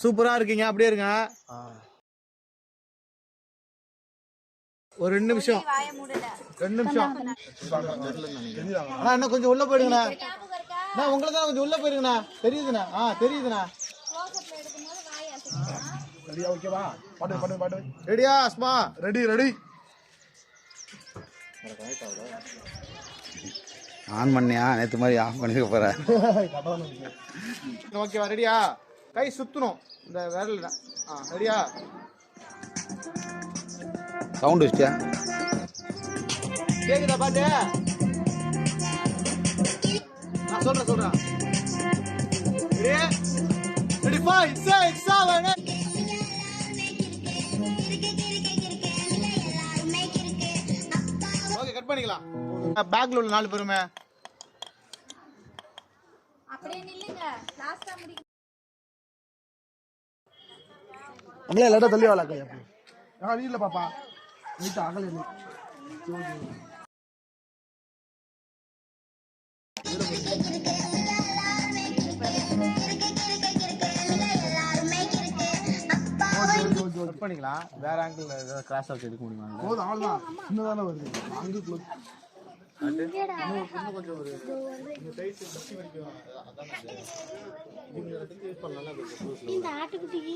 சூப்பரா இருக்கீங்க, அப்படியே இருங்க. ஒரு 2 நிமிஷம் அண்ணா, என்ன கொஞ்சம் உள்ள போயிடுங்கண்ணா. உங்களை தான் கொஞ்சம் உள்ள போயிருங்கண்ணா. தெரியுதுண்ணா, தெரியுதுண்ணா. ரெடியா அஸ்மா? ரெடி. ஆன் பண்ணியா? நேற்று மாதிரி ஆஃப் பண்ணிக்க போறேன். ஓகேவா? ரெடியா? கை சுத்தணும் இந்த விரல். ரெடியா? சவுண்ட் வச்சியா? கேக்குதா பாட்டு? நான் சொல்றேன். ரெடி 5 6 7 ஓகே, கட் பண்ணிக்கலாம். பேக்ல உள்ள 4 பேருமே அப்படியே நில்லுங்க. லாஸ்டா முடிங்க. அங்கல லடா தள்ளி வாளா கையா. நீல பாப்பா. நீட்ட அகல நீ. கட் பண்ணிக்கலாம். வேற ஆங்கிள் ஏதாவது கிராஸ் ஆஃப் எடுக்க முடியுமா? போதும், அவ்வளவுதான். இன்னதான வருது. அங்க க்ளோஸ். இன்னும் கொஞ்சம் ஒரு இந்த சைஸ் பத்தி வரைக்கும் அதான். நீங்க எடுத்து யூஸ் பண்ணலாம். இந்த ஆட்டுக்குட்டிக்கு